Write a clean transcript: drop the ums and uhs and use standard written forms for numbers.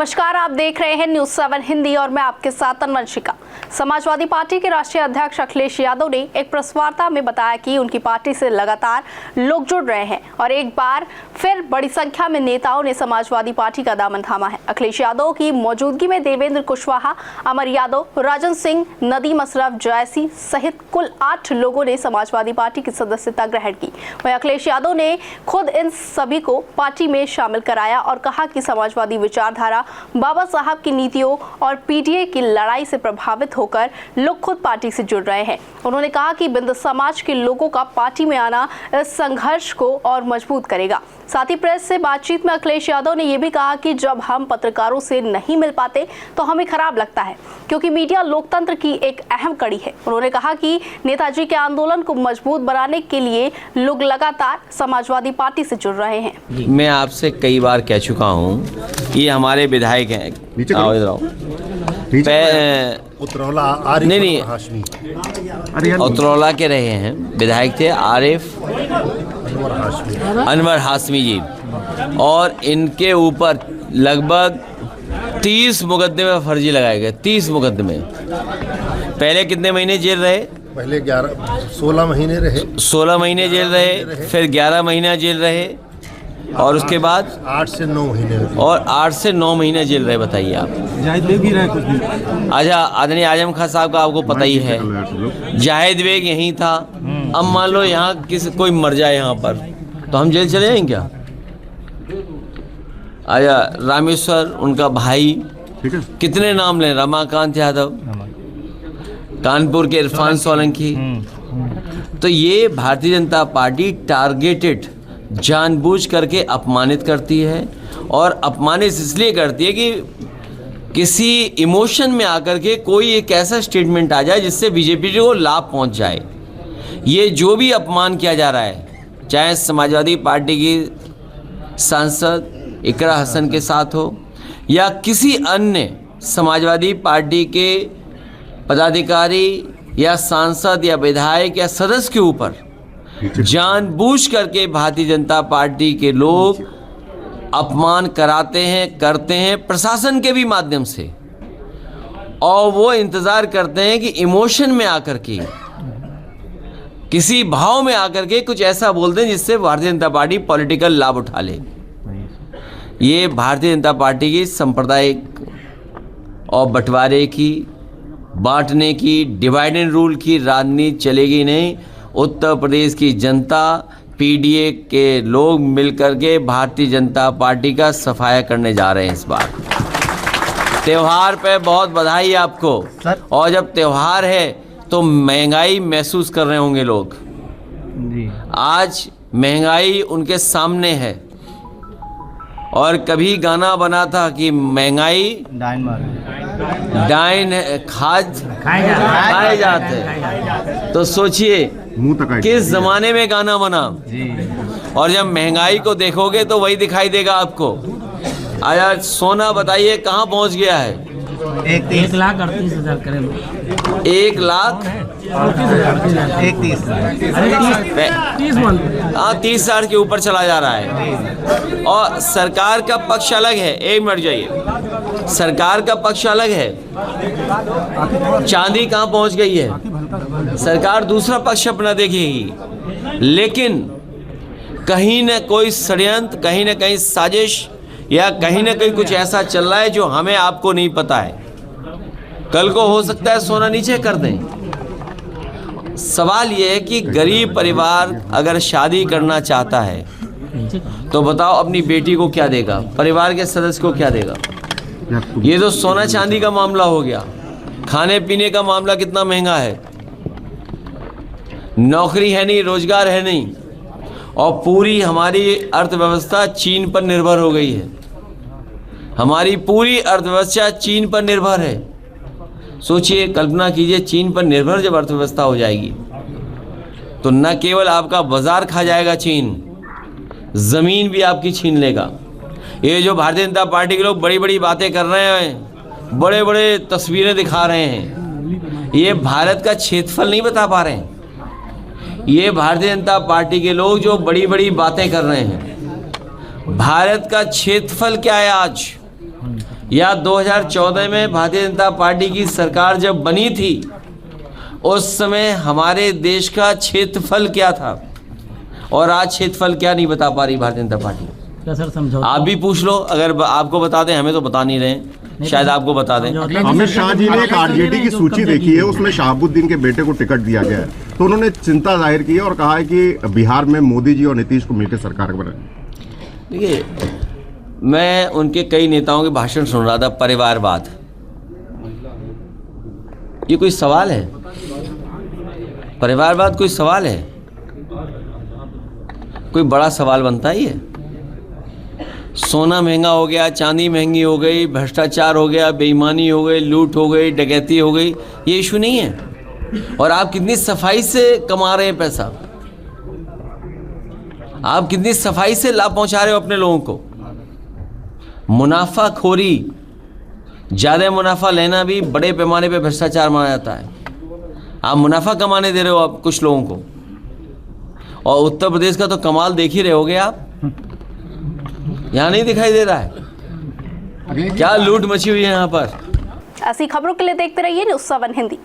नमस्कार, आप देख रहे हैं न्यूज़ 7 हिंदी और मैं आपके साथ वंशिका। समाजवादी पार्टी के राष्ट्रीय अध्यक्ष अखिलेश यादव ने एक प्रेस वार्ता में बताया कि उनकी पार्टी से लगातार लोग जुड़ रहे हैं और एक बार फिर बड़ी संख्या में नेताओं ने समाजवादी पार्टी का दामन थामा है। अखिलेश यादव की मौजूदगी में देवेंद्र कुशवाहा, अमर यादव, राजन सिंह, नदीम अशरफ जैसी सहित कुल 8 लोगों ने समाजवादी पार्टी की सदस्यता ग्रहण की। वहीं अखिलेश यादव ने खुद इन सभी को पार्टी में शामिल कराया और कहा कि समाजवादी विचारधारा, बाबा साहब की नीतियों और पीडीए की लड़ाई से प्रभावित होकर लोग खुद पार्टी से जुड़ रहे हैं। उन्होंने कहा कि बिंद समाज के लोगों का पार्टी में आना इस संघर्ष को और मजबूत करेगा। साथ ही प्रेस से बातचीत में अखिलेश यादव ने यह भी कहा कि जब हम पत्रकारों से नहीं मिल पाते तो हमें खराब लगता है, क्योंकि मीडिया लोकतंत्र की एक अहम कड़ी है। उन्होंने कहा कि नेताजी के आंदोलन को मजबूत बनाने के लिए लोग लगातार समाजवादी पार्टी से जुड़ रहे हैं। मैं आपसे कई बार कह चुका हूँ, ये हमारे विधायक हैं, उतरौला के रहे हैं, विधायक थे आरिफ अनवर हाशमी जी, और इनके ऊपर लगभग 30 मुकदमे फर्जी लगाए गए। 30 मुकदमे। पहले कितने महीने जेल रहे? पहले 16 महीने रहे। 16 महीने जेल रहे, फिर 11 महीना जेल रहे, और उसके बाद 8 से 9 महीने और 8 से 9 महीने जेल रहे। बताइए आप। जाहिद बेग भी रहे कुछ दिन। अच्छा, आदरणीय आजम खान साहब का आपको पता ही है, जाहिद बेग यहीं था। अब मान लो यहाँ कोई मर जाए यहाँ पर, तो हम जेल चले जाएंगे क्या? अच्छा, रामेश्वर उनका भाई, कितने नाम लें, रमाकांत यादव, कानपुर के इरफान सोलंकी। तो ये भारतीय जनता पार्टी टारगेटेड जानबूझ करके अपमानित करती है, और अपमानित इसलिए करती है कि किसी इमोशन में आकर के कोई एक ऐसा स्टेटमेंट आ जाए जिससे बीजेपी को लाभ पहुंच जाए। ये जो भी अपमान किया जा रहा है, चाहे समाजवादी पार्टी की सांसद इकरा हसन के साथ हो या किसी अन्य समाजवादी पार्टी के पदाधिकारी या सांसद या विधायक या सदस्य के ऊपर, जानबूझ करके भारतीय जनता पार्टी के लोग अपमान कराते हैं, करते हैं प्रशासन के भी माध्यम से, और वो इंतज़ार करते हैं कि इमोशन में आकर के, किसी भाव में आकर के कुछ ऐसा बोल दें जिससे भारतीय जनता पार्टी पॉलिटिकल लाभ उठा ले। ये भारतीय जनता पार्टी की सांप्रदायिक और बंटवारे की, बांटने की, डिवाइड एंड रूल की राजनीति चलेगी नहीं। उत्तर प्रदेश की जनता, पीडीए के लोग मिलकर के भारतीय जनता पार्टी का सफाया करने जा रहे हैं इस बार। त्योहार पे बहुत बधाई आपको। और जब त्योहार है तो महंगाई महसूस कर रहे होंगे लोग। आज महंगाई उनके सामने है, और कभी गाना बना था कि महंगाई डाइन खाए जाते। तो सोचिए किस जमाने में गाना बना, और जब महंगाई को देखोगे तो वही दिखाई देगा आपको। आया सोना बताइए कहाँ पहुँच गया है? 1,38,000 करें। 30,000 के ऊपर चला जा रहा है। और सरकार का पक्ष अलग है। एक मिनट जाइए, सरकार का पक्ष अलग है। चांदी कहाँ पहुंच गई है? सरकार दूसरा पक्ष अपना देखेगी, लेकिन कहीं न कोई षड्यंत्र, कहीं न कहीं साजिश, या कहीं न कहीं कुछ ऐसा चल रहा है जो हमें आपको नहीं पता है। कल को हो सकता है सोना नीचे कर दें। सवाल ये है कि गरीब परिवार अगर शादी करना चाहता है तो बताओ अपनी बेटी को क्या देगा, परिवार के सदस्य को क्या देगा? ये तो सोना चांदी का मामला हो गया। खाने पीने का मामला कितना महंगा है, नौकरी है नहीं, रोजगार है नहीं, और पूरी हमारी अर्थव्यवस्था चीन पर निर्भर हो गई है। हमारी पूरी अर्थव्यवस्था चीन पर निर्भर है। सोचिए, कल्पना कीजिए, चीन पर निर्भर जब अर्थव्यवस्था हो जाएगी तो न केवल आपका बाजार खा जाएगा चीन, ज़मीन भी आपकी छीन लेगा। ये जो भारतीय जनता पार्टी के लोग बड़ी बड़ी बातें कर रहे हैं, बड़े बड़े तस्वीरें दिखा रहे हैं, ये भारत का क्षेत्रफल नहीं बता पा रहे हैं। ये भारतीय जनता पार्टी के लोग जो बड़ी बड़ी बातें कर रहे हैं, भारत का क्षेत्रफल क्या है आज? या 2014 में भारतीय जनता पार्टी की सरकार जब बनी थी उस समय हमारे देश का क्षेत्रफल क्या था और आज क्षेत्रफल क्या नहीं बता पा रही भारतीय जनता पार्टी। क्या सर समझौता? आप भी पूछ लो, अगर आपको बता दें, हमें तो बता नहीं रहे, शायद आपको बता दें। अमित शाह जी ने एक आरजेडी की सूची देखी है, उसमें शहाबुद्दीन के बेटे को टिकट दिया गया है, तो उन्होंने चिंता जाहिर की है और कहा है कि बिहार में मोदी जी और नीतीश को मिलकर सरकार बनाए। देखिए, मैं उनके कई नेताओं के भाषण सुन रहा था, परिवारवाद, ये कोई सवाल है? परिवारवाद कोई सवाल है? कोई बड़ा सवाल बनता ही है? सोना महंगा हो गया, चांदी महंगी हो गई, भ्रष्टाचार हो गया, बेईमानी हो गई, लूट हो गई, डकैती हो गई, ये इशू नहीं है। और आप कितनी सफाई से कमा रहे हैं पैसा, आप कितनी सफाई से लाभ पहुंचा रहे हो अपने लोगों को। मुनाफाखोरी, ज़्यादा मुनाफा लेना भी बड़े पैमाने पे भ्रष्टाचार माना जाता है। आप मुनाफा कमाने दे रहे हो आप कुछ लोगों को, और उत्तर प्रदेश का तो कमाल देख ही रहे होगे आप, यहाँ नहीं दिखाई दे रहा है क्या लूट मची हुई है यहाँ पर। ऐसी खबरों के लिए देखते रहिए न्यूज़ 7 हिंदी।